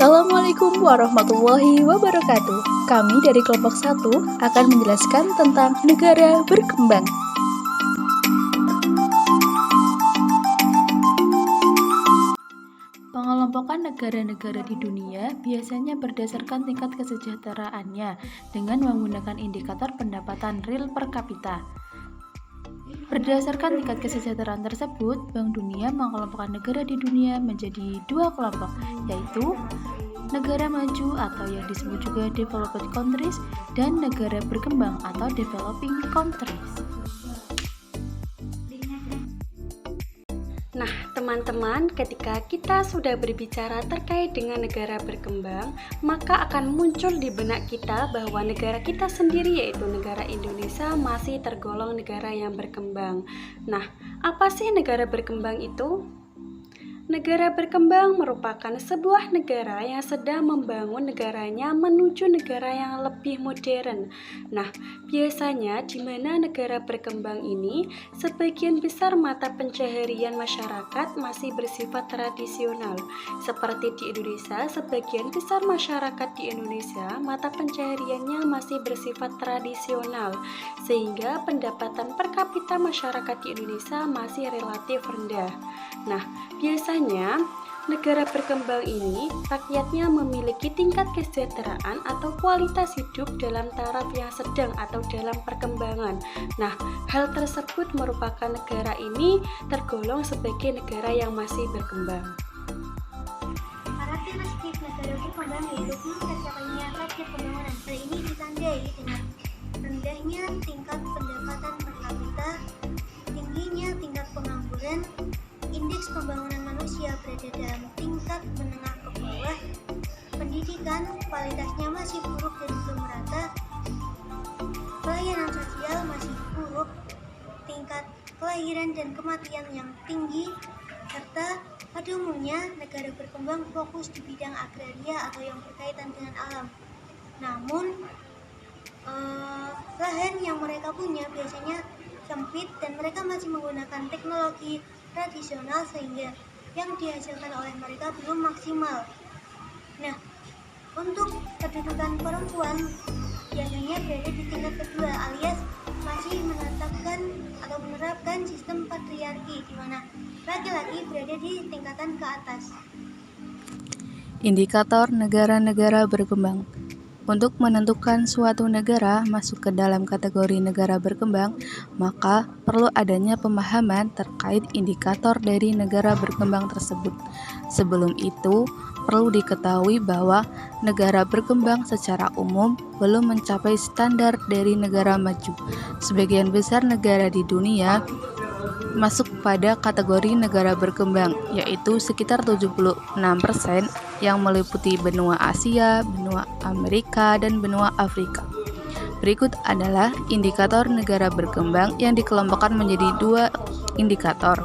Assalamualaikum warahmatullahi wabarakatuh. Kami dari kelompok 1 akan menjelaskan tentang negara berkembang. Pengelompokan negara-negara di dunia biasanya berdasarkan tingkat kesejahteraannya dengan menggunakan indikator pendapatan real per kapita. Berdasarkan tingkat kesejahteraan tersebut, Bank Dunia mengelompokkan negara di dunia menjadi 2 kelompok, yaitu negara maju atau yang disebut juga developed countries dan negara berkembang atau developing countries. Nah, teman-teman, ketika kita sudah berbicara terkait dengan negara berkembang, maka akan muncul di benak kita bahwa negara kita sendiri, yaitu negara Indonesia, masih tergolong negara yang berkembang. Nah, apa sih negara berkembang itu? Negara berkembang merupakan sebuah negara yang sedang membangun negaranya menuju negara yang lebih modern. Nah, biasanya di mana negara berkembang ini, sebagian besar mata pencaharian masyarakat masih bersifat tradisional. Seperti di Indonesia, sebagian besar masyarakat di Indonesia mata pencahariannya masih bersifat tradisional, sehingga pendapatan per kapita masyarakat di Indonesia masih relatif rendah. Nah, biasanya negara berkembang ini rakyatnya memiliki tingkat kesejahteraan atau kualitas hidup dalam taraf yang sedang atau dalam perkembangan. Nah, hal tersebut merupakan negara ini tergolong sebagai negara yang masih berkembang. Karakteristik negara berkembang yaitu tercapainya target pembangunan. Hal ini ditandai dengan rendahnya tingkat pendapatan per kapita, tingginya tingkat pengangguran, indeks pembangunan manusia berada dalam tingkat menengah ke bawah, pendidikan kualitasnya masih buruk dan belum merata, pelayanan sosial masih buruk, tingkat kelahiran dan kematian yang tinggi, serta pada umumnya negara berkembang fokus di bidang agraria atau yang berkaitan dengan alam. Namun, lahan yang mereka punya biasanya sempit dan mereka masih menggunakan teknologi tradisional sehingga yang dihasilkan oleh mereka belum maksimal. Nah, untuk kedudukan perempuan biasanya berada di tingkat kedua alias masih menerapkan sistem patriarki di mana laki-laki berada di tingkatan ke atas. Indikator negara-negara berkembang. Untuk menentukan suatu negara masuk ke dalam kategori negara berkembang, maka perlu adanya pemahaman terkait indikator dari negara berkembang tersebut. Sebelum itu, perlu diketahui bahwa negara berkembang secara umum belum mencapai standar dari negara maju. Sebagian besar negara di dunia masuk pada kategori negara berkembang, yaitu sekitar 76% yang meliputi benua Asia, benua Amerika, dan benua Afrika. Berikut adalah indikator negara berkembang yang dikelompokkan menjadi 2 indikator,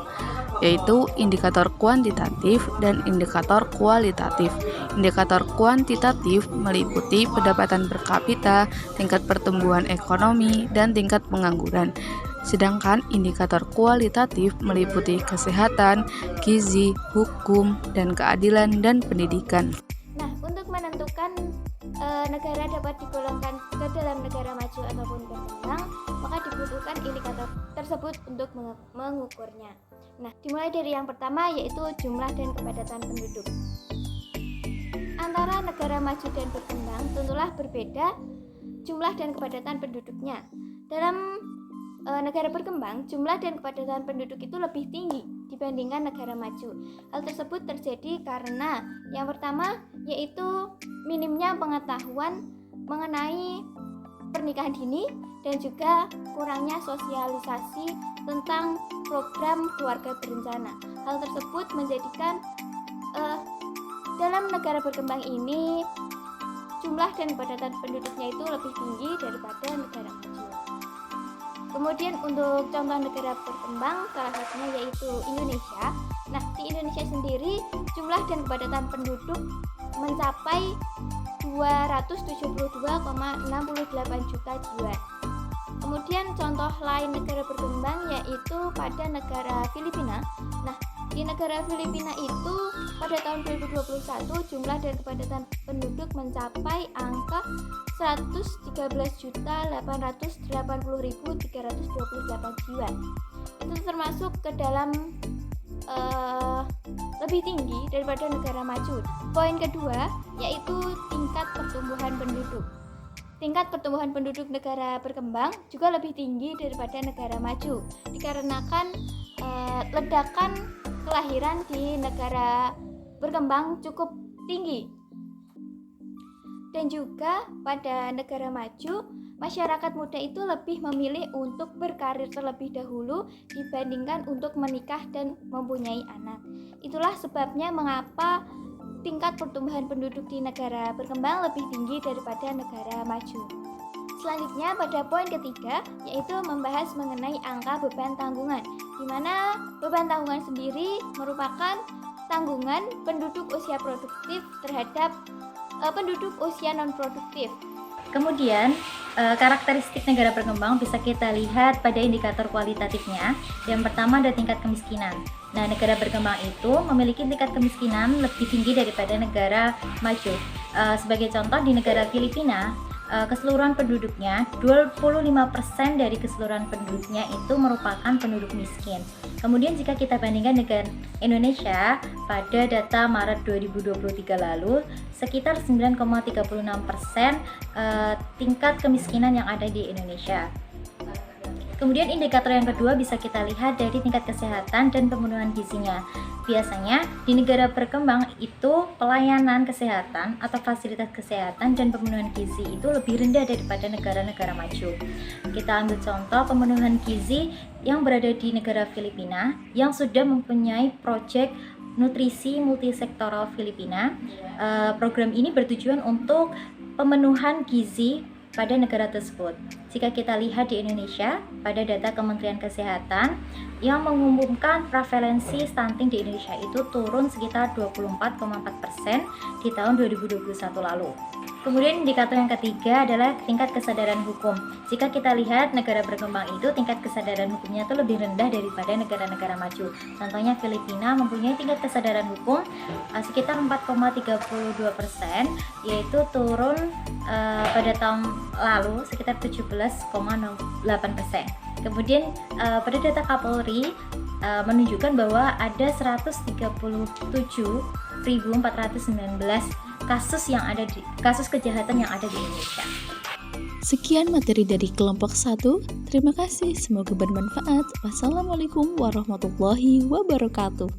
yaitu indikator kuantitatif dan indikator kualitatif. Indikator kuantitatif meliputi pendapatan per kapita, tingkat pertumbuhan ekonomi, dan tingkat pengangguran. Sedangkan indikator kualitatif meliputi kesehatan, gizi, hukum, dan keadilan dan pendidikan. Nah, untuk menentukan negara dapat digolongkan ke dalam negara maju ataupun berkembang, maka dibutuhkan indikator tersebut untuk mengukurnya. Nah, dimulai dari yang pertama yaitu jumlah dan kepadatan penduduk. Antara negara maju dan berkembang tentulah berbeda jumlah dan kepadatan penduduknya. Dalam negara berkembang, jumlah dan kepadatan penduduk itu lebih tinggi dibandingkan negara maju. Hal tersebut terjadi karena yang pertama yaitu minimnya pengetahuan mengenai pernikahan dini dan juga kurangnya sosialisasi tentang program keluarga berencana. Hal tersebut menjadikan dalam negara berkembang ini jumlah dan kepadatan penduduknya itu lebih tinggi daripada negara maju. Kemudian untuk contoh negara berkembang, salah satunya yaitu Indonesia. Nah, di Indonesia sendiri jumlah dan kepadatan penduduk mencapai 272,68 juta jiwa. Kemudian contoh lain negara berkembang yaitu pada negara Filipina. Nah, Di negara Filipina itu pada tahun 2021 jumlah dan kepadatan penduduk mencapai angka 113.880.328 jiwa. Itu termasuk ke dalam lebih tinggi daripada negara maju. Poin kedua yaitu tingkat pertumbuhan penduduk. Tingkat pertumbuhan penduduk negara berkembang juga lebih tinggi daripada negara maju dikarenakan ledakan kelahiran di negara berkembang cukup tinggi. Dan juga pada negara maju, masyarakat muda itu lebih memilih untuk berkarir terlebih dahulu dibandingkan untuk menikah dan mempunyai anak. Itulah sebabnya mengapa tingkat pertumbuhan penduduk di negara berkembang lebih tinggi daripada negara maju. Selanjutnya pada poin ketiga yaitu membahas mengenai angka beban tanggungan, di mana beban tanggungan sendiri merupakan tanggungan penduduk usia produktif terhadap penduduk usia non-produktif. Kemudian, karakteristik negara berkembang bisa kita lihat pada indikator kualitatifnya. Yang pertama ada tingkat kemiskinan. Nah, negara berkembang itu memiliki tingkat kemiskinan lebih tinggi daripada negara maju. Sebagai contoh, di negara Filipina, keseluruhan penduduknya, 25% dari keseluruhan penduduknya itu merupakan penduduk miskin. Kemudian jika kita bandingkan dengan Indonesia, pada data Maret 2023 lalu, sekitar 9,36% tingkat kemiskinan yang ada di Indonesia. Kemudian indikator yang kedua bisa kita lihat dari tingkat kesehatan dan pemenuhan gizinya. Biasanya di negara berkembang itu pelayanan kesehatan atau fasilitas kesehatan dan pemenuhan gizi itu lebih rendah daripada negara-negara maju. Kita ambil contoh pemenuhan gizi yang berada di negara Filipina yang sudah mempunyai proyek nutrisi multisektoral Filipina. Program ini bertujuan untuk pemenuhan gizi pada negara tersebut. Jika kita lihat di Indonesia, pada data Kementerian Kesehatan yang mengumumkan prevalensi stunting di Indonesia itu turun sekitar 24,4% di tahun 2021 lalu. Kemudian indikator yang ketiga adalah tingkat kesadaran hukum. Jika kita lihat negara berkembang itu tingkat kesadaran hukumnya itu lebih rendah daripada negara-negara maju. Contohnya Filipina mempunyai tingkat kesadaran hukum sekitar 4,32%, yaitu turun pada tahun lalu sekitar 17,08%. Kemudian pada data Kapolri menunjukkan bahwa ada 137.419 kasus kejahatan yang ada di Indonesia. Sekian materi dari kelompok 1. Terima kasih, semoga bermanfaat. Wassalamualaikum warahmatullahi wabarakatuh.